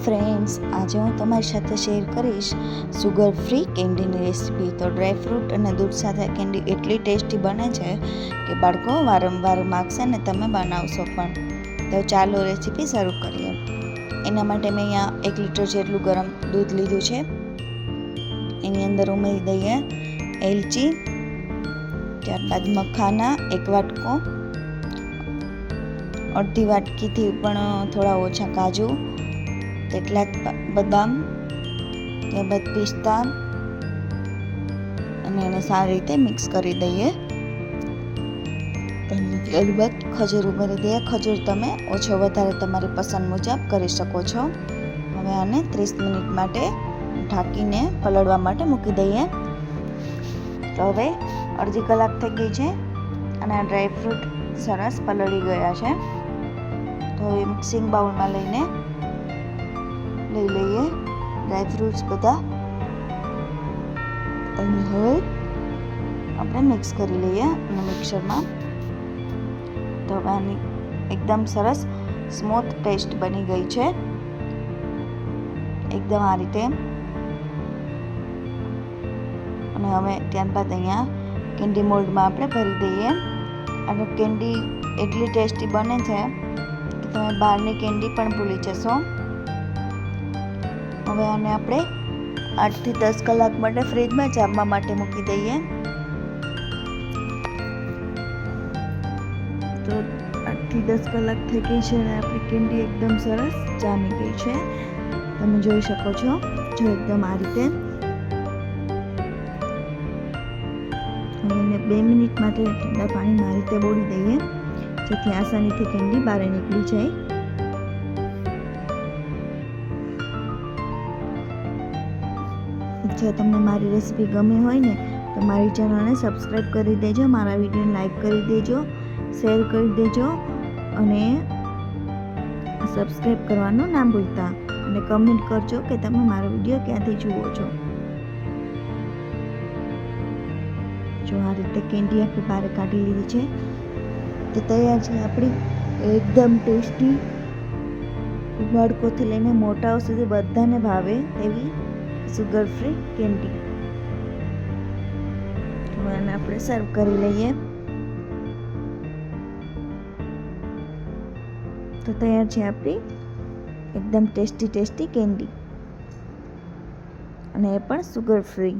Friends, આજે હું તમારી સાથે શેર કરીશ સુગર ફ્રી કેન્ડીની રેસીપી. તો ડ્રાય ફ્રૂટ અને દૂધ સાથે કેન્ડી એટલી ટેસ્ટી બને છે કે બાળકો વારંવાર માગશે ને તમે બનાવશો પણ. તો ચાલો રેસીપી શરૂ કરીએ. એના માટે મેં અહીંયા 1 લીટર જેટલું ગરમ દૂધ લીધું છે. એની અંદર ઉમેરી દઈએ એલચી, ત્યારબાદ મખાના 1 વાટકો, અડધી વાટકીથી પણ થોડા ઓછા કાજુ, તેટલા જ બદામ, ત્યારબાદ પિસ્તા, અને એને સારી રીતે મિક્સ કરી દઈએ. ત્યારબાદ ખજૂર ઉમેરી દઈએ. ખજૂર તમે ઓછો વધારે તમારી પસંદ મુજબ કરી શકો છો. હવે આને 30 મિનિટ માટે ઢાંકીને પલળવા માટે મૂકી દઈએ. તો હવે અડધી કલાક થઈ ગઈ છે અને આ ડ્રાય ફ્રૂટ સરસ પલળી ગયા છે. તો હવે મિક્સિંગ બાઉલમાં લઈ લઈએ ડ્રાય ફ્રૂટ્સ બધા, અને હવે આપણે મિક્સ કરી લઈએ અને મિક્સરમાં. તો હવે આની એકદમ સરસ સ્મૂથ પેસ્ટ બની ગઈ છે, એકદમ આ રીતે. અને હવે ત્યારબાદ અહીંયા કેન્ડી મોલ્ડમાં આપણે ભરી દઈએ. અને કેન્ડી એટલી ટેસ્ટી બને છે કે તમે બહારની કેન્ડી પણ ભૂલી જશો. હવે આને આપણે 8 થી 10 કલાક માટે ફ્રીજમાં જામવા માટે મૂકી દઈએ. તો 8 થી 10 કલાક થઈ ગઈ છે અને આપણી કેન્ડી એકદમ સરસ જામી ગઈ છે. તમે જોઈ શકો છો, જો એકદમ આ રીતે. હવે એને 2 મિનિટ માટે ઠંડા પાણીમાં આ રીતે બોળી દઈએ, જેથી આસાનીથી કેન્ડી બહાર નીકળી જાય. જો તમને મારી રેસીપી ગમી હોય ને તો મારી ચેનલને સબસ્ક્રાઈબ કરી દેજો, મારા વિડીયોને લાઈક કરી દેજો, શેર કરી દેજો, અને સબસ્ક્રાઈબ કરવાનું ના ભૂલતા. અને કમેન્ટ કરજો કે તમે મારો વિડીયો ક્યાંથી જુઓ છો. જો આ રીતે કેન્ડી આપણે બહાર કાઢી લીધી છે. તો તૈયાર છે આપણી એકદમ ટેસ્ટી, બાળકોથી લઈને મોટાઓ સુધી બધાને ભાવે એવી સુગર ફ્રી કેન્ડી. હવે આને આપણે સર્વ કરી લઈએ. તો તૈયાર છે આપણી એકદમ ટેસ્ટી કેન્ડી, અને એ પણ સુગર ફ્રી.